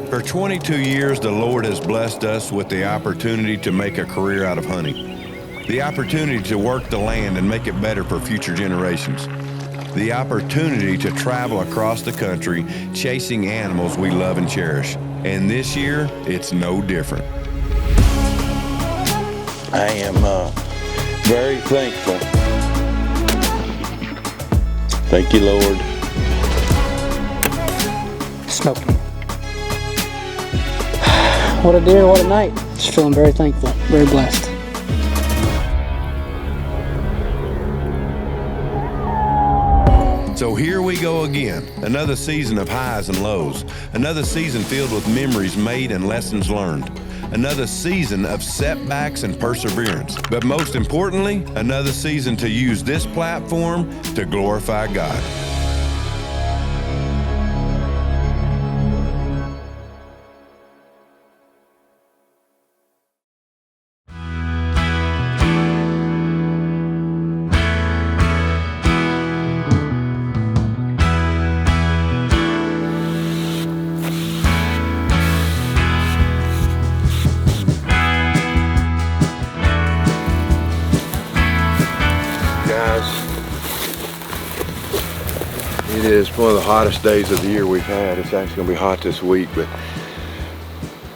For 22 years, the Lord has blessed us with the opportunity to make a career out of hunting. The opportunity to work the land and make it better for future generations. The opportunity to travel across the country chasing animals we love and cherish. And this year, it's no different. I am very thankful. Thank you, Lord. Smoking. What a deer, what a night. Just feeling very thankful, very blessed. So here we go again, another season of highs and lows, another season filled with memories made and lessons learned, another season of setbacks and perseverance, but most importantly, another season to use this platform to glorify God. It is one of the hottest days of the year we've had. It's actually going to be hot this week, but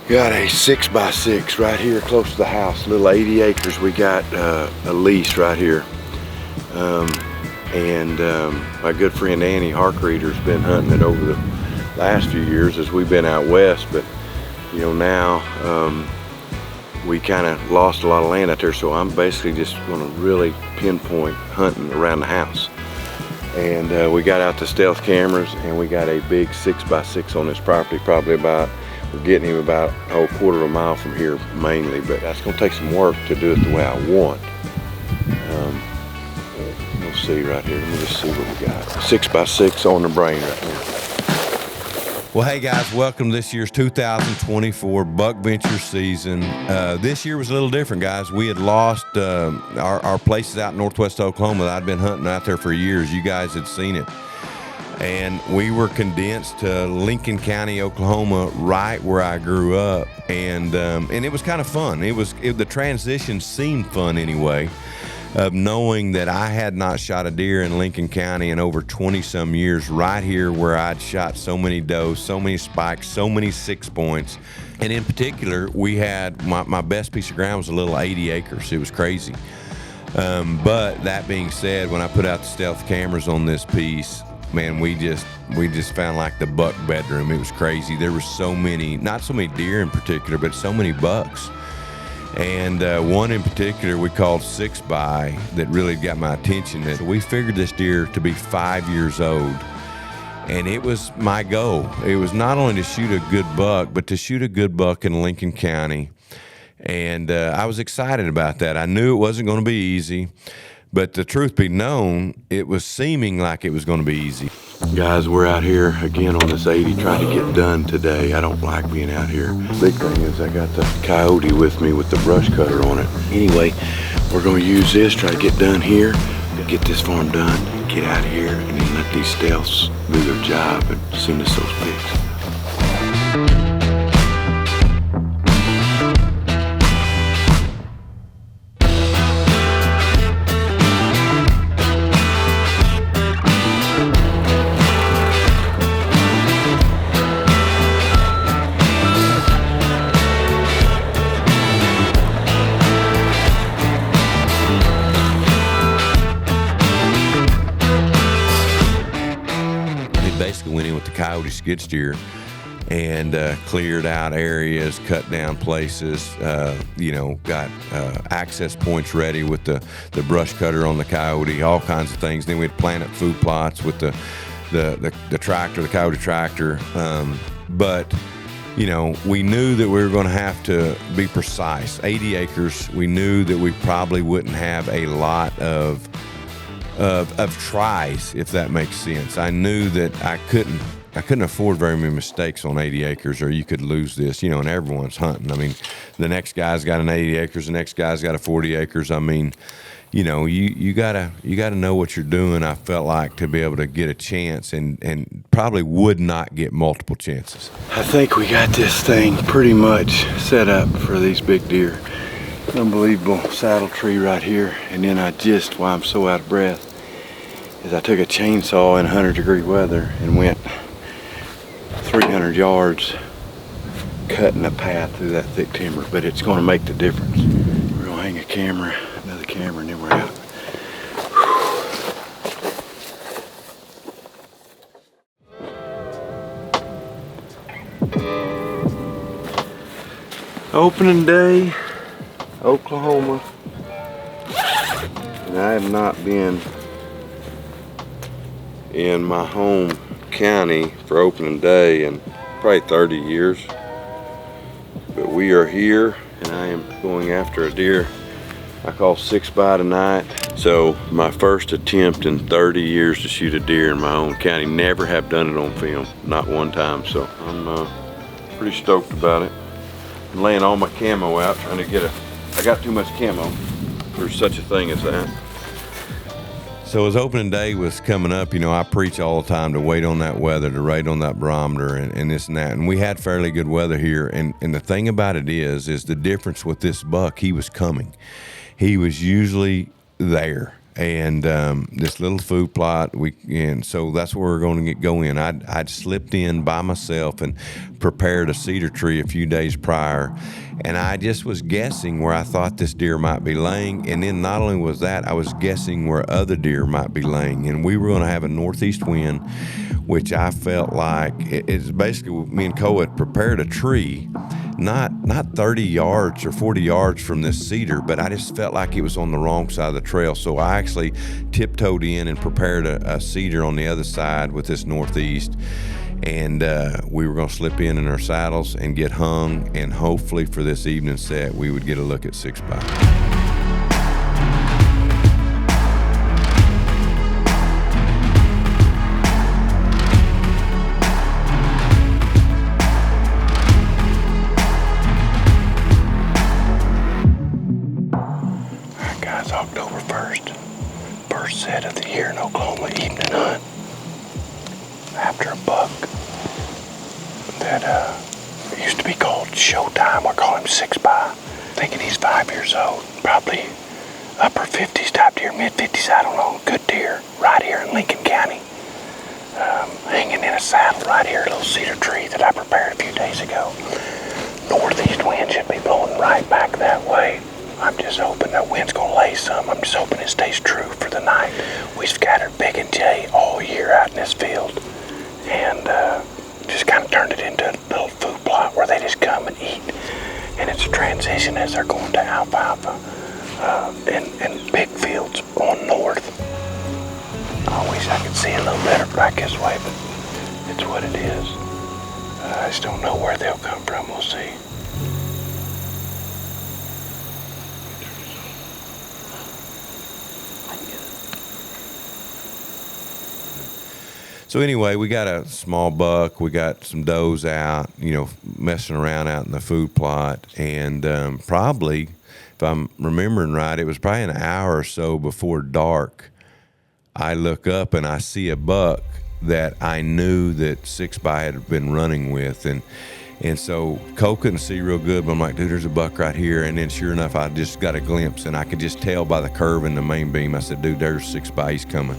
got a 6x6 right here close to the house, little 80 acres. We got a lease right here. My good friend Annie Harkreeder's been hunting it over the last few years as we've been out west, but you know, now we kind of lost a lot of land out there, so I'm basically just going to really pinpoint hunting around the house. And we got out the stealth cameras, and we got a big 6x6 on this property, probably about, we're getting him about a quarter of a mile from here mainly, but that's going to take some work to do it the way I want. We'll see right here. Let me just see what we got. 6x6 on the brain right here. Well, hey guys, welcome to this year's 2024 Buckventures season. This year was a little different, guys. We had lost our places out in northwest Oklahoma. I'd been hunting out there for years. You guys had seen it. And we were condensed to Lincoln County, Oklahoma, right where I grew up. And it was kind of fun. The transition seemed fun anyway, of knowing that I had not shot a deer in Lincoln County in over 20 some years, right here where I'd shot so many does, so many spikes, so many 6 points. And in particular, we had, my best piece of ground was a little 80 acres. It was crazy. But that being said, when I put out the stealth cameras on this piece, man, we just found like the buck bedroom. It was crazy. There were so many, not so many deer in particular, but so many bucks. And one in particular we called 6x that really got my attention. That we figured this deer to be 5 years old, and it was my goal. It was not only to shoot a good buck, but to shoot a good buck in Lincoln County. And I was excited about that. I knew it wasn't going to be easy, but the truth be known, it was seeming like it was going to be easy. Guys, we're out here again on this 80 trying to get done today. I don't like being out here. Big thing is I got the coyote with me with the brush cutter on it. Anyway, we're going to use this, try to get done here, get this farm done, get out of here, and then let these stealths do their job and send us those pigs. Went in with the coyote skid steer and cleared out areas, cut down places, got access points ready with the brush cutter on the coyote, all kinds of things. Then we'd plant up food plots with the tractor, the coyote tractor. But we knew that we were going to have to be precise. 80 acres, we knew that we probably wouldn't have a lot of tries, if that makes sense. I knew that I couldn't afford very many mistakes on 80 acres, or you could lose this, and everyone's hunting. I mean, the next guy's got an 80 acres, the next guy's got a 40 acres. I mean, you gotta know what you're doing. I felt like to be able to get a chance, and probably would not get multiple chances. I think we got this thing pretty much set up for these big deer. Unbelievable saddle tree right here, and then why I'm so out of breath is I took a chainsaw in 100-degree weather and went 300 yards cutting a path through that thick timber, but it's going to make the difference. We're going to hang another camera, and then we're out. Opening day, Oklahoma, and I have not been in my home county for opening day in probably 30 years, but we are here, and I am going after a deer I call 6x tonight. So my first attempt in 30 years to shoot a deer in my own county. Never have done it on film, not one time, so I'm pretty stoked about it. I'm laying all my camo out, trying to I got too much camo for such a thing as that. So as opening day was coming up, I preach all the time to wait on that weather, to rate on that barometer and this and that. And we had fairly good weather here. And the thing about it is the difference with this buck, he was coming. He was usually there. And this little food plot, and so that's where we're going to go in. I'd slipped in by myself and prepared a cedar tree a few days prior, and I just was guessing where I thought this deer might be laying. And then not only was that, I was guessing where other deer might be laying. And we were going to have a northeast wind, which I felt like it's basically, me and Cole had prepared a tree, not 30 yards or 40 yards from this cedar, but I just felt like it was on the wrong side of the trail. So I actually tiptoed in and prepared a cedar on the other side with this northeast. And we were going to slip in our saddles and get hung, and hopefully for this evening set, we would get a look at 6x. October 1st, first set of the year in Oklahoma evening hunt. After a buck that used to be called Showtime, I call him 6x. Thinking he's 5 years old, probably upper 50s type deer, mid 50s, I don't know. Good deer right here in Lincoln County. Hanging in a saddle right here, a little cedar tree that I prepared a few days ago. Northeast wind should be blowing right back that way. I'm just hoping that wind's gonna lay some. I'm just hoping it stays true for the night. We scattered Big and Jay all year out in this field, and just kind of turned it into a little food plot where they just come and eat. And it's a transition as they're going to alfalfa and big fields on north. I wish I could see a little better back this way, but it's what it is. I just don't know where they'll come from. We'll see. So anyway, we got a small buck. We got some does out, messing around out in the food plot. And probably, if I'm remembering right, it was probably an hour or so before dark. I look up and I see a buck that I knew that 6x had been running with. And so Cole couldn't see real good, but I'm like, dude, there's a buck right here. And then sure enough, I just got a glimpse, and I could just tell by the curve in the main beam. I said, dude, there's 6x, he's coming.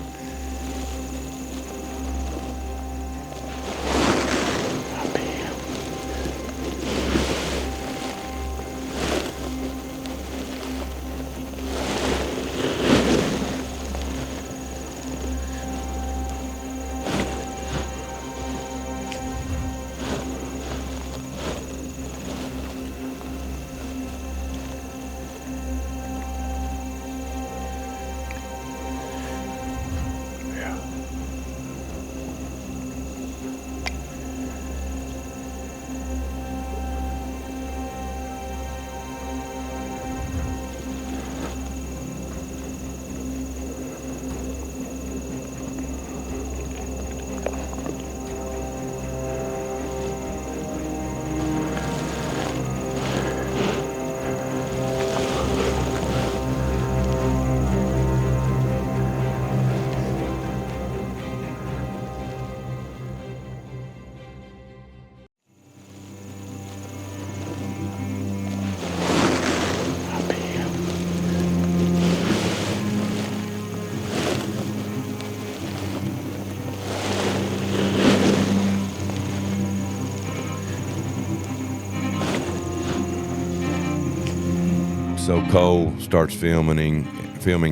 so Cole starts filming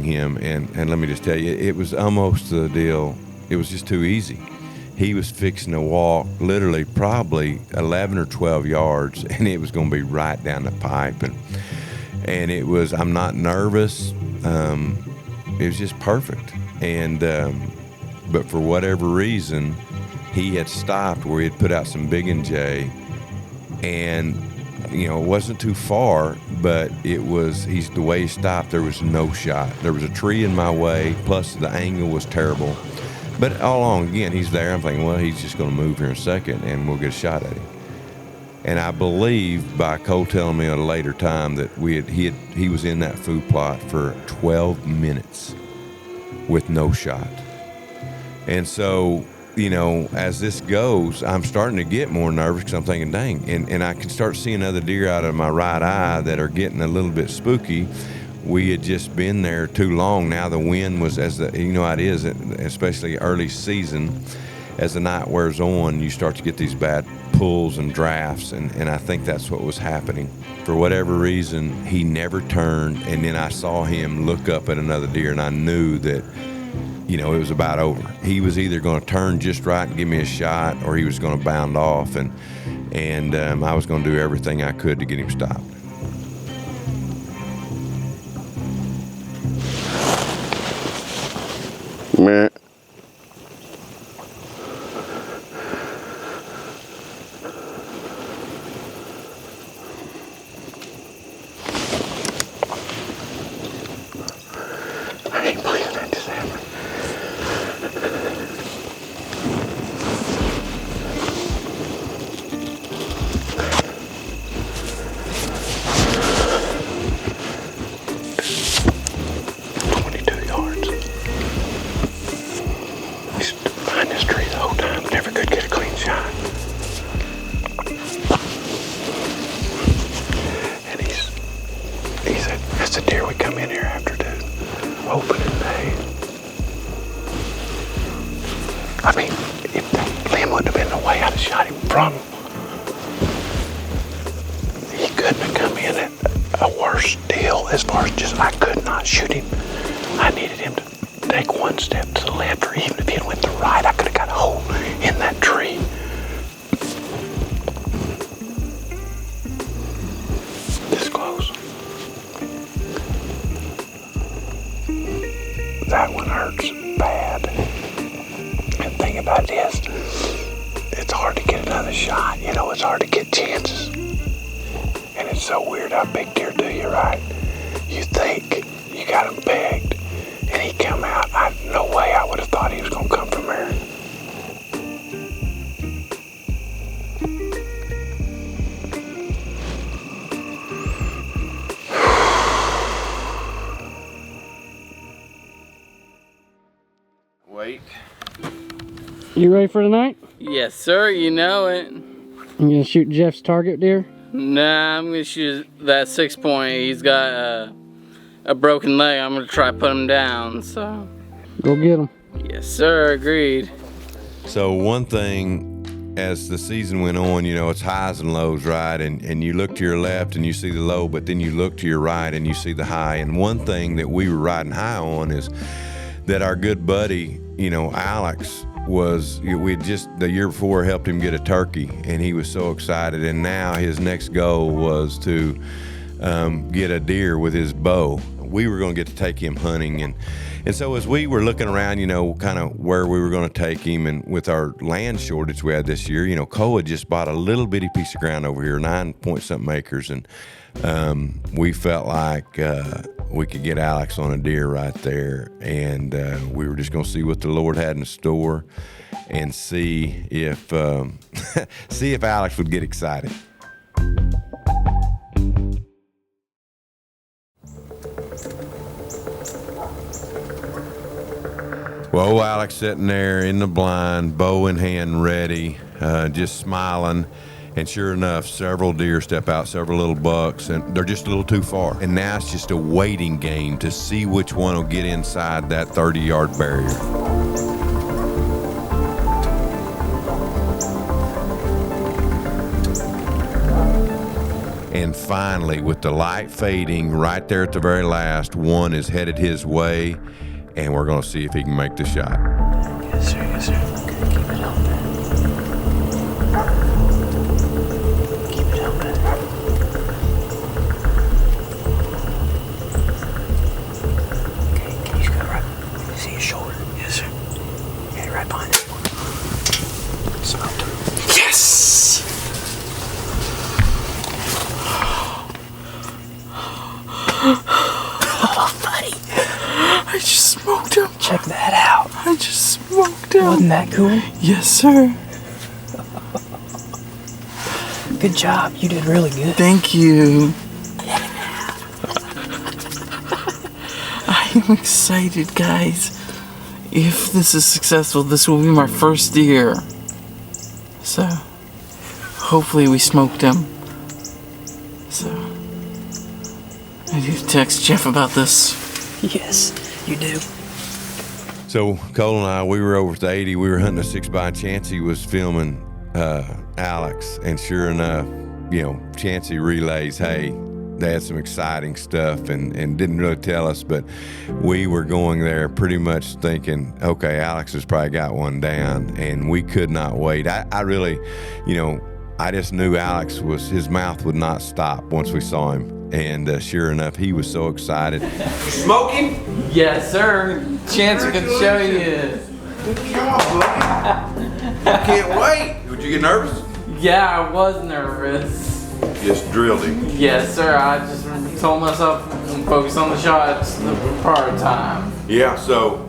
him, and let me just tell you, it was almost the deal. It was just too easy. He was fixing to walk literally probably 11 or 12 yards, and it was going to be right down the pipe. And it was, I'm not nervous. It was just perfect. And but for whatever reason, he had stopped where he had put out some Big and J, and it wasn't too far, but the way he stopped, there was no shot. There was a tree in my way, plus the angle was terrible. But all along, again, he's there. I'm thinking, well, he's just going to move here in a second, and we'll get a shot at him. And I believe by Cole telling me at a later time that he was in that food plot for 12 minutes with no shot. And so, as this goes, I'm starting to get more nervous because I'm thinking, dang, and I can start seeing other deer out of my right eye that are getting a little bit spooky. We had just been there too long. Now the wind was, it is, especially early season, as the night wears on, you start to get these bad pulls and drafts, and I think that's what was happening. For whatever reason, he never turned, and then I saw him look up at another deer, and I knew that, it was about over. He was either going to turn just right and give me a shot, or he was going to bound off, and I was going to do everything I could to get him stopped. Meh. I ain't believing that just happened. I mean, if that limb wouldn't have been the way I'd have shot him from, he couldn't have come in at a worse deal as far as just I could not shoot him. I needed him to take one step to the left, or even if he had went to the right, I could have got a hole in that tree. This close. That one hurts bad. And the thing about it is, it's hard to get another shot. It's hard to get chances. And it's so weird how big deer do you, right? You think you got him pegged, and he come out. No way I would have thought he was going to come from there. Wait. You ready for tonight? Yes, sir. You know it. You gonna shoot Jeff's target deer? Nah, I'm gonna shoot that 6-point. He's got a broken leg. I'm gonna try to put him down. So. Go get him. Yes, sir. Agreed. So one thing, as the season went on, it's highs and lows, right? And you look to your left and you see the low, but then you look to your right and you see the high. And one thing that we were riding high on is that our good buddy, Alex, we had just the year before helped him get a turkey, and he was so excited. And now his next goal was to get a deer with his bow. We were going to get to take him hunting, and so as we were looking around, kind of where we were going to take him, and with our land shortage we had this year, Cole had just bought a little bitty piece of ground over here, 9-point-something acres, and we felt like we could get Alex on a deer right there, and we were just going to see what the Lord had in store, and see if Alex would get excited. Well, Alex sitting there in the blind, bow in hand, ready, just smiling. And sure enough, several deer step out, several little bucks, and they're just a little too far. And now it's just a waiting game to see which one will get inside that 30-yard barrier. And finally, with the light fading right there at the very last, one is headed his way, and we're going to see if he can make the shot. Yes, sir. Yes, sir. Okay, keep it open. Keep it open. Okay, he's got right. See his shoulder. Yes, sir. Okay, right behind him. Smoked him. Yes! Oh, buddy. I just smoked him. Check that out. I just smoked him. Wasn't that cool? Yes, sir. Good job. You did really good. Thank you. I am excited, guys. If this is successful, this will be my first deer. So, hopefully we smoked him. So, I need to text Jeff about this. Yes, you do. So Cole and I, we were over at the 80. We were hunting a 6x. Chancey was filming Alex, and sure enough, Chancey relays, hey, they had some exciting stuff, and didn't really tell us, but we were going there pretty much thinking, okay, Alex has probably got one down, and we could not wait. I really, I just knew Alex his mouth would not stop once we saw him. And sure enough, he was so excited. Smoking? Yes, sir. Chancey can show you. Good job, buddy. I can't wait. Would you get nervous? Yeah, I was nervous. Just drilled him. Yes, sir. I just told myself to focus on the shots the prior time. Yeah, so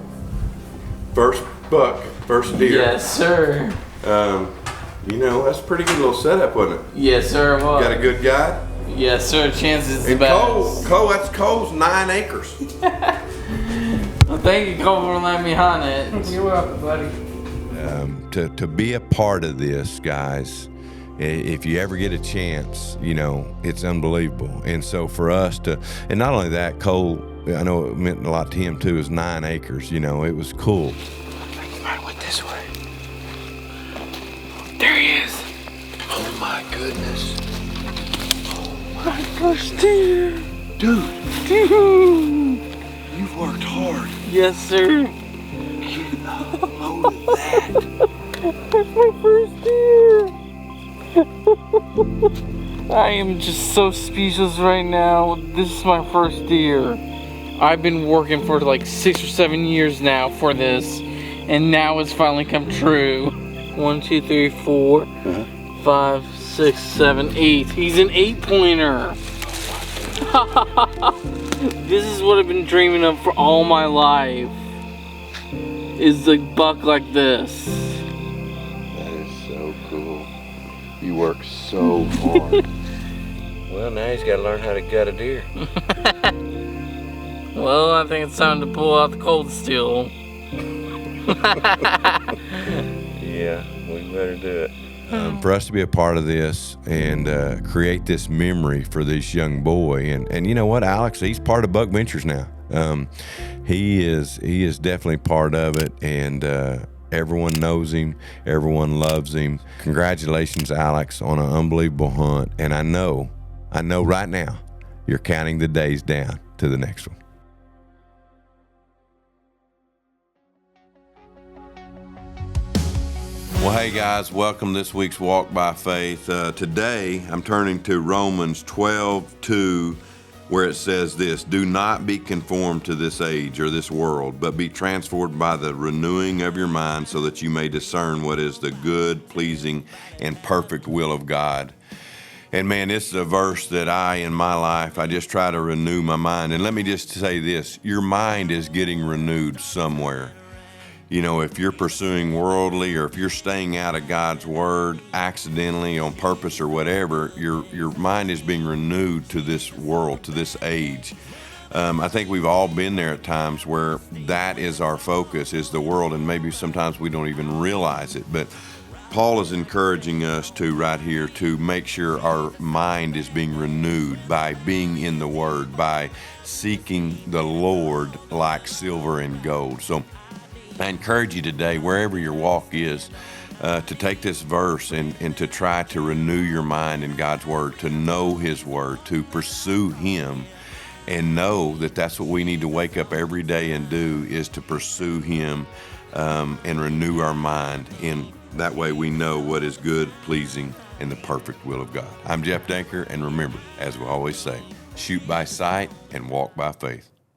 first buck, first deer. Yes, sir. That's a pretty good little setup, wasn't it? Yes, sir. It was. Got a good guy? Yes, sir. Chances the And best. Cole, that's Cole's 9 acres. Well, thank you, Cole, for letting me hunt it. You're welcome, buddy. To be a part of this, guys, if you ever get a chance, it's unbelievable. And so for us and not only that, Cole, I know it meant a lot to him too, is 9 acres. It was cool. I think he might have went this way. There he is. Oh my goodness. My first deer. Dude, Dude. you've worked hard. Yes, sir. You loaded that. That's my first deer. I am just so speechless right now. This is my first deer. I've been working for like 6 or 7 years now for this, and now it's finally come true. 1, 2, 3, 4, 5, 6, 7, 8. He's an 8-pointer. This is what I've been dreaming of for all my life. Is a buck like this. That is so cool. You work so hard. Well, now he's got to learn how to gut a deer. Well, I think it's time to pull out the cold steel. Yeah, we better do it. For us to be a part of this and create this memory for this young boy, and you know what, Alex, he's part of Buckventures now. He is definitely part of it, and everyone knows him, everyone loves him. Congratulations, Alex, on an unbelievable hunt, and I know right now you're counting the days down to the next one. Well, hey guys, welcome to this week's Walk by Faith. Today, I'm turning to Romans 12:2, where it says this: do not be conformed to this age or this world, but be transformed by the renewing of your mind, so that you may discern what is the good, pleasing, and perfect will of God. And man, this is a verse that in my life, I just try to renew my mind. And let me just say this, your mind is getting renewed somewhere. If you're pursuing worldly, or if you're staying out of God's word accidentally, on purpose or whatever, your mind is being renewed to this world, to this age. I think we've all been there at times where that is our focus, is the world, and maybe sometimes we don't even realize it. But Paul is encouraging us right here to make sure our mind is being renewed by being in the word, by seeking the Lord like silver and gold. So I encourage you today, wherever your walk is, to take this verse and to try to renew your mind in God's Word, to know His Word, to pursue Him, and know that that's what we need to wake up every day and do, is to pursue Him and renew our mind. In that way we know what is good, pleasing, and the perfect will of God. I'm Jeff Danker, and remember, as we always say, shoot by sight and walk by faith.